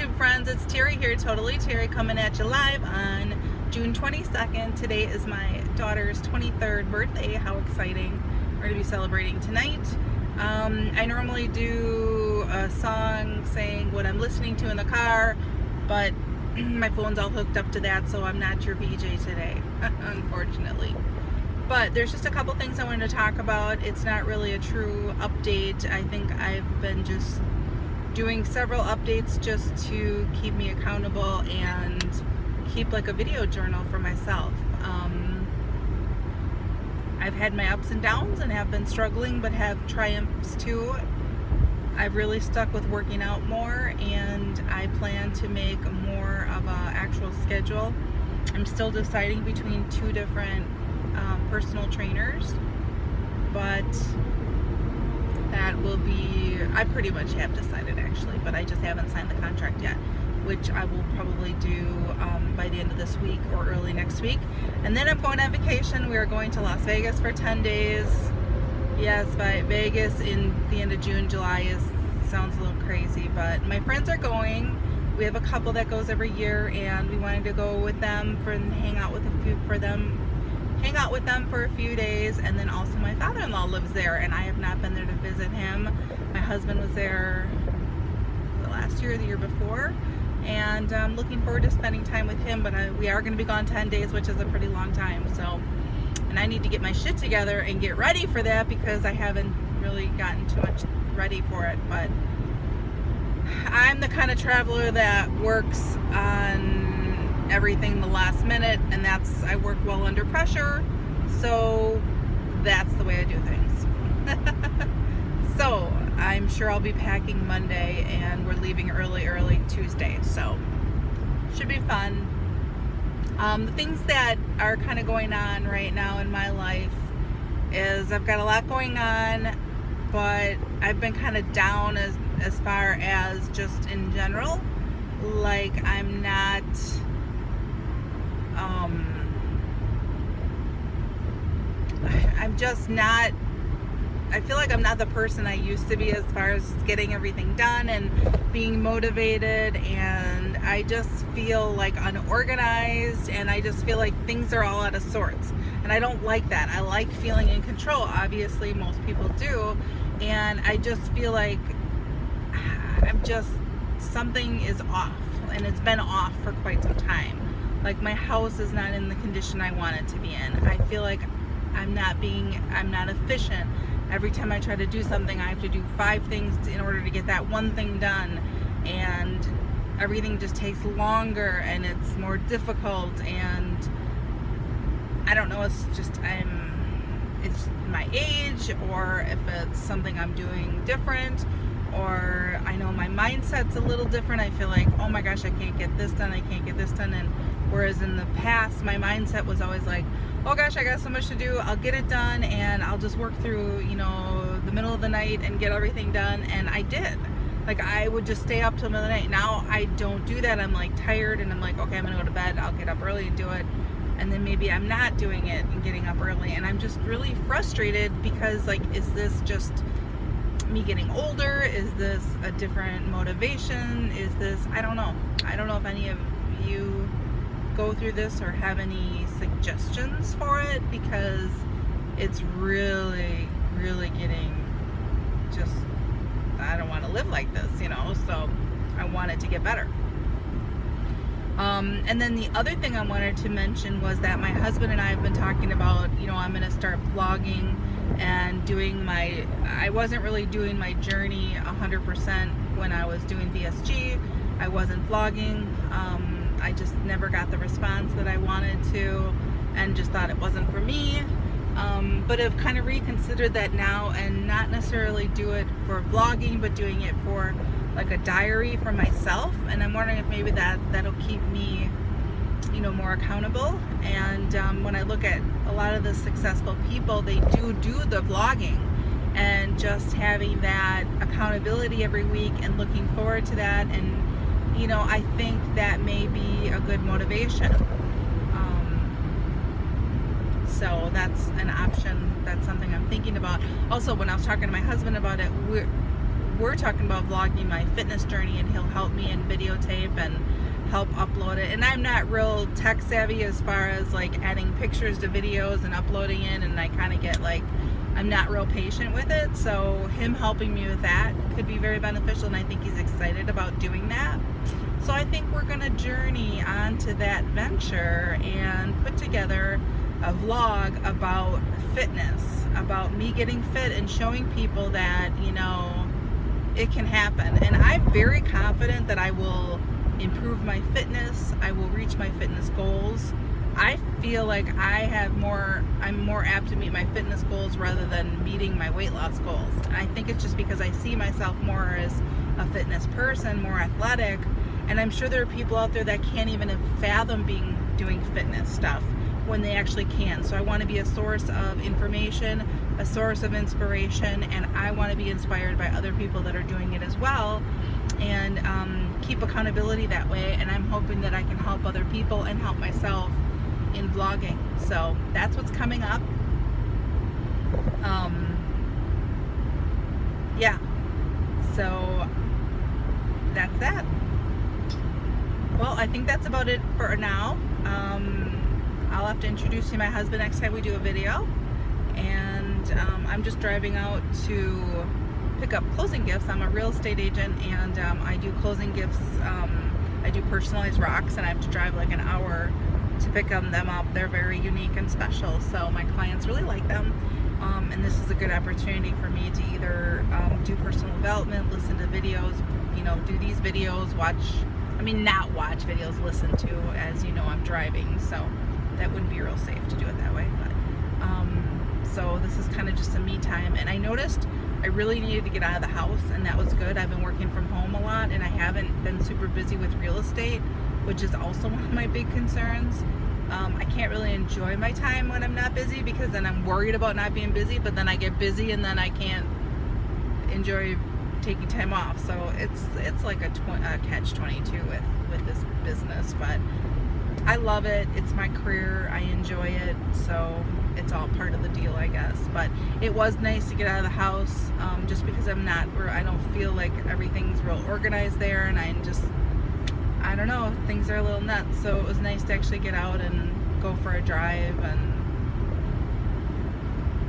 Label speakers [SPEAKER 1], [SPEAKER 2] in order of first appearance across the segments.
[SPEAKER 1] YouTube friends, it's Terry here, Totally Terry, coming at you live on June 22nd. Today is my daughter's 23rd birthday. How exciting. We're going to be celebrating tonight. I normally do a song saying what I'm listening to in the car, but my phone's all hooked up to that, so I'm not your VJ today, unfortunately. But there's just a couple things I wanted to talk about. It's not really a true update. I think I've been just doing several updates just to keep me accountable and keep like a video journal for myself. I've had my ups and downs and have been struggling, but have triumphs too. I've really stuck with working out more, and I plan to make more of an actual schedule. I'm still deciding between two different personal trainers, but that will be, I pretty much have decided actually, but I just haven't signed the contract yet, which I will probably do by the end of this week or early next week. And then I'm going on vacation. We are going to Las Vegas for 10 days. Yes, by Vegas in the end of June. July sounds a little crazy, but my friends are going. We have a couple that goes every year, and we wanted to go with them and hang out with them for a few days. And then also my father-in-law lives there, and I have not been there to visit him. My husband was there last year or the year before, and I'm looking forward to spending time with him. But we are going to be gone 10 days, which is a pretty long time. So, and I need to get my shit together and get ready for that, because I haven't really gotten too much ready for it. But I'm the kind of traveler that works on everything the last minute, and I work well under pressure, so that's the way I do things. So I'm sure I'll be packing Monday, and we're leaving early Tuesday, so should be fun. The things that are kind of going on right now in my life is I've got a lot going on, but I've been kind of down as far as just in general. Like I'm just not, I feel like I'm not the person I used to be as far as getting everything done and being motivated, and I just feel like unorganized, and I just feel like things are all out of sorts, and I don't like that. I like feeling in control. Obviously most people do, and I just feel like something is off, and it's been off for quite some time. Like my house is not in the condition I want it to be in. I feel like I'm not efficient. Every time I try to do something, I have to do 5 things in order to get that one thing done, and everything just takes longer and it's more difficult, and I don't know, it's my age, or if it's something I'm doing different, or I know my mindset's a little different. I feel like, oh my gosh, I can't get this done, and whereas in the past my mindset was always like, oh gosh, I got so much to do, I'll get it done, and I'll just work through, the middle of the night and get everything done. And I did. Like I would just stay up till the middle of the night. Now I don't do that. I'm like tired, and I'm like, okay, I'm gonna go to bed, I'll get up early and do it. And then maybe I'm not doing it and getting up early, and I'm just really frustrated, because like, is this just me getting older? Is this a different motivation? Is this, I don't know if any of you go through this or have any suggestions for it, because it's really getting just, I don't want to live like this, so I want it to get better. And then the other thing I wanted to mention was that my husband and I have been talking about, I'm going to start vlogging and I wasn't really doing my journey 100% when I was doing VSG. I wasn't vlogging. I just never got the response that I wanted to, and just thought it wasn't for me. But I've kind of reconsidered that now, and not necessarily do it for vlogging, but doing it for like a diary for myself. And I'm wondering if maybe that'll keep me, more accountable. And when I look at a lot of the successful people, they do the vlogging, and just having that accountability every week and looking forward to that. And I think that may be a good motivation. So that's an option. That's something I'm thinking about. Also, when I was talking to my husband about it, we're talking about vlogging my fitness journey, and he'll help me and videotape and help upload it. And I'm not real tech savvy as far as like adding pictures to videos and uploading it, and I kind of get like, I'm not real patient with it. So him helping me with that could be very beneficial, and I think he's excited about doing that. So I think we're gonna journey onto that venture and put together a vlog about fitness, about me getting fit and showing people that, you know, it can happen. And I'm very confident that I will improve my fitness. I will reach my fitness goals. I feel like I'm more apt to meet my fitness goals rather than meeting my weight loss goals. And I think it's just because I see myself more as a fitness person, more athletic, and I'm sure there are people out there that can't even fathom doing fitness stuff when they actually can. So I want to be a source of information, a source of inspiration, and I want to be inspired by other people that are doing it as well, and keep accountability that way. And I'm hoping that I can help other people and help myself in vlogging. So that's what's coming up. Yeah, so that's that. Well, I think that's about it for now. I'll have to introduce you to my husband next time we do a video. And I'm just driving out to pick up closing gifts. I'm a real estate agent, and I do closing gifts. I do personalized rocks, and I have to drive like an hour to pick them up. They're very unique and special, so my clients really like them. And this is a good opportunity for me to either do personal development, listen to videos, you know, do these videos, not watch videos, listen to, as you know, I'm driving, so that wouldn't be real safe to do it that way. But so this is kind of just a me time, and I noticed I really needed to get out of the house, and that was good. I've been working from home a lot, and I haven't been super busy with real estate, which is also one of my big concerns. I can't really enjoy my time when I'm not busy, because then I'm worried about not being busy, but then I get busy and then I can't enjoy taking time off. So it's like a catch-22 with this business, but I love it. It's my career. I enjoy it, so it's all part of the deal, I guess. But it was nice to get out of the house, just because I don't feel like everything's real organized there, and I don't know, things are a little nuts. So it was nice to actually get out and go for a drive. And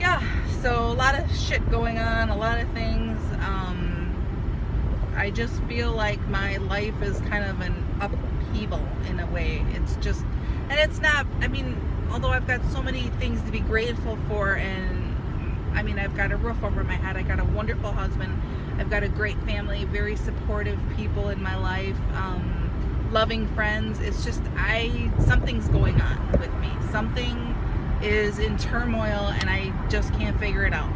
[SPEAKER 1] yeah, so a lot of shit going on, a lot of things. I just feel like my life is kind of an upheaval in a way. It's just, and it's not, although I've got so many things to be grateful for, and I've got a roof over my head, I got a wonderful husband, I've got a great family, very supportive people in my life, loving friends. It's just, something's going on with me. Something is in turmoil, and I just can't figure it out.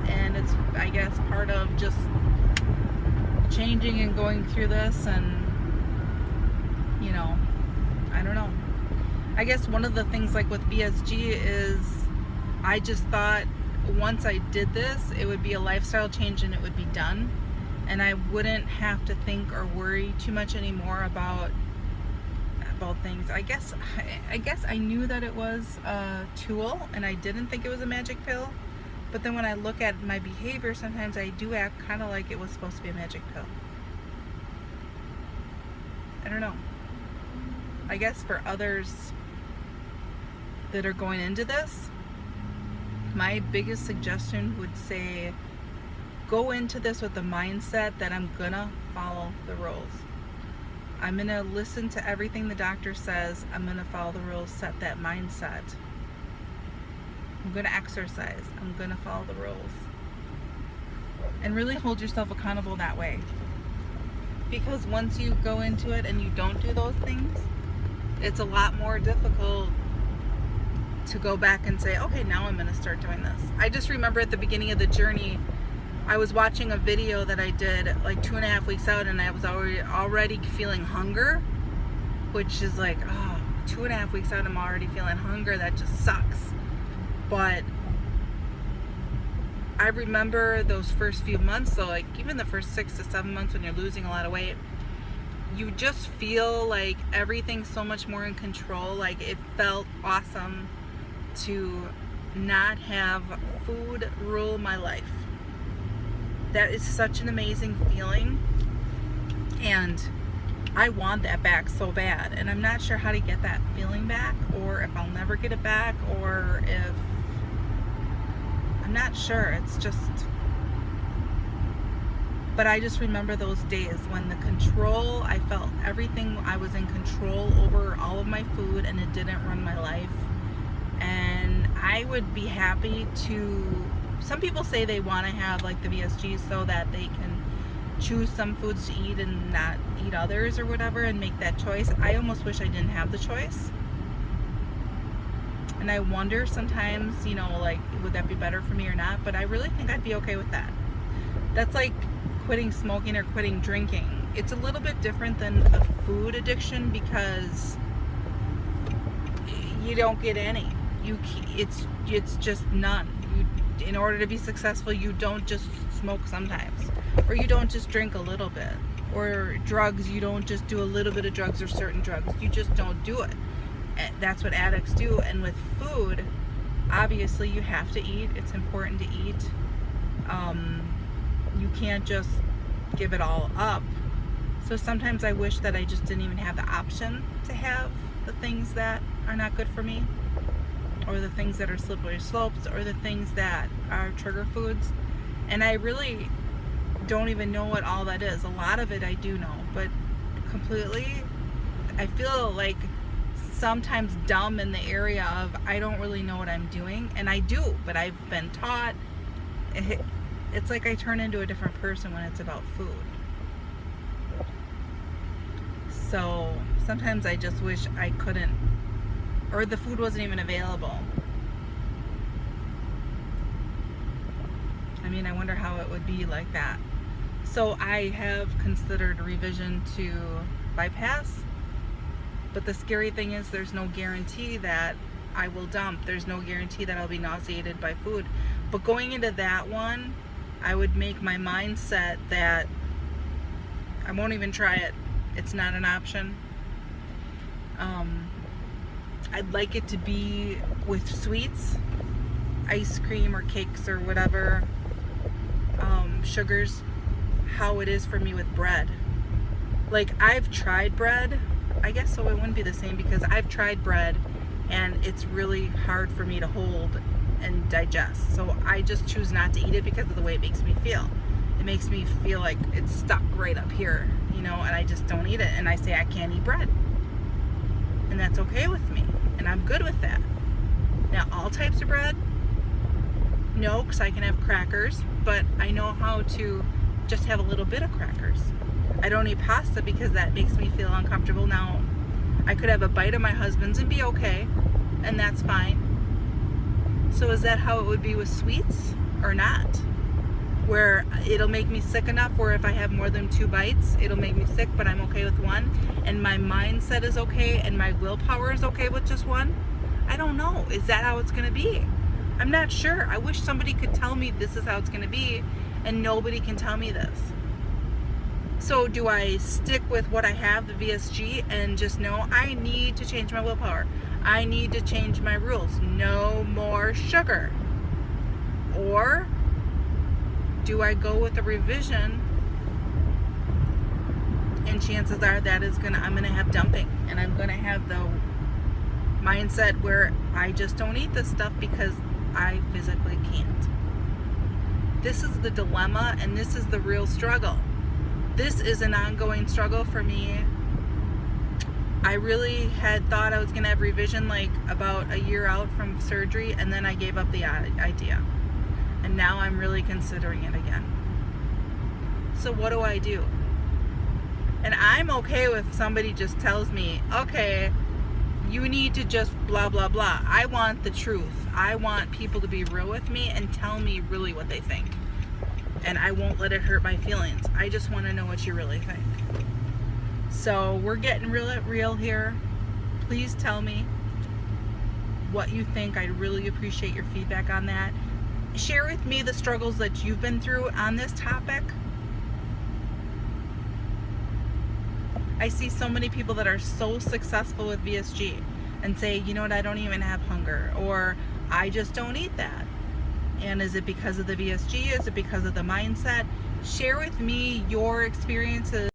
[SPEAKER 1] And it's, I guess, part of just changing and going through this, and you know, I don't know. I guess one of the things like with VSG is I just thought once I did this, it would be a lifestyle change and it would be done, and I wouldn't have to think or worry too much anymore about things. I guess I knew that it was a tool, and I didn't think it was a magic pill. But then when I look at my behavior, sometimes I do act kind of like it was supposed to be a magic pill. I don't know. I guess for others that are going into this, my biggest suggestion would say, go into this with the mindset that I'm gonna follow the rules. I'm gonna listen to everything the doctor says. I'm gonna follow the rules, set that mindset. I'm gonna exercise. I'm gonna follow the rules. And really hold yourself accountable that way. Because once you go into it and you don't do those things, it's a lot more difficult to go back and say, okay, now I'm gonna start doing this. I just remember at the beginning of the journey, I was watching a video that I did like 2.5 weeks out, and I was already feeling hunger, which is like, 2.5 weeks out, I'm already feeling hunger. That just sucks. But I remember those first few months, so like even the first 6 to 7 months when you're losing a lot of weight, you just feel like everything's so much more in control. Like it felt awesome to not have food rule my life. that is such an amazing feeling, and I want that back so bad, and I'm not sure how to get that feeling back, or if I'll never get it back, or if I'm not sure. It's just, but I just remember those days when the control, I felt everything, I was in control over all of my food, and it didn't run my life. And I would be happy to, some people say they want to have like the VSG so that they can choose some foods to eat and not eat others or whatever, and make that choice. I almost wish I didn't have the choice. And I wonder sometimes, you know, like, would that be better for me or not? But I really think I'd be okay with that. That's like quitting smoking or quitting drinking. It's a little bit different than a food addiction because you don't get any. It's just none. In order to be successful, you don't just smoke sometimes, or you don't just drink a little bit, or drugs, you don't just do a little bit of drugs or certain drugs. You just don't do it. That's what addicts do. And with food, obviously you have to eat. It's important to eat. You can't just give it all up. So sometimes I wish that I just didn't even have the option to have the things that are not good for me, or the things that are slippery slopes, or the things that are trigger foods. And I really don't even know what all that is. A lot of it I do know, but completely, I feel like sometimes dumb in the area of I don't really know what I'm doing. And I do, but I've been taught. It's like I turn into a different person when it's about food. So sometimes I just wish I couldn't, or the food wasn't even available. I mean, I wonder how it would be like that. So I have considered revision to bypass, but the scary thing is there's no guarantee that I will dump. There's no guarantee that I'll be nauseated by food. But going into that one, I would make my mindset that I won't even try it. It's not an option. I'd like it to be with sweets, ice cream or cakes or whatever, sugars, how it is for me with bread. Like, I've tried bread. I guess so it wouldn't be the same, because I've tried bread and it's really hard for me to hold and digest. So I just choose not to eat it because of the way it makes me feel. It makes me feel like it's stuck right up here, you know, and I just don't eat it. And I say I can't eat bread. And that's okay with me. And I'm good with that. Now, all types of bread, no, because I can have crackers, but I know how to just have a little bit of crackers. I don't eat pasta because that makes me feel uncomfortable. Now, I could have a bite of my husband's and be okay, and that's fine. So is that how it would be with sweets or not? Where it'll make me sick enough where if I have more than 2 bites, it'll make me sick, but I'm okay with 1, and my mindset is okay, and my willpower is okay with just 1? I don't know. Is that how it's going to be? I'm not sure. I wish somebody could tell me this is how it's going to be, and nobody can tell me this. So do I stick with what I have, the VSG, and just know I need to change my willpower? I need to change my rules. No more sugar. Or do I go with a revision, and chances are that is I'm gonna have dumping, and I'm gonna have the mindset where I just don't eat this stuff because I physically can't. This is the dilemma, and this is the real struggle. This is an ongoing struggle for me. I really had thought I was gonna have revision like about a year out from surgery, and then I gave up the idea. And now I'm really considering it again. So what do I do? And I'm okay with somebody just tells me, okay, you need to just blah, blah, blah. I want the truth. I want people to be real with me and tell me really what they think. And I won't let it hurt my feelings. I just want to know what you really think. So we're getting real here. Please tell me what you think. I'd really appreciate your feedback on that. Share with me the struggles that you've been through on this topic. I see so many people that are so successful with VSG and say, you know what, I don't even have hunger, or I just don't eat that. And is it because of the VSG? Is it because of the mindset? share with me your experiences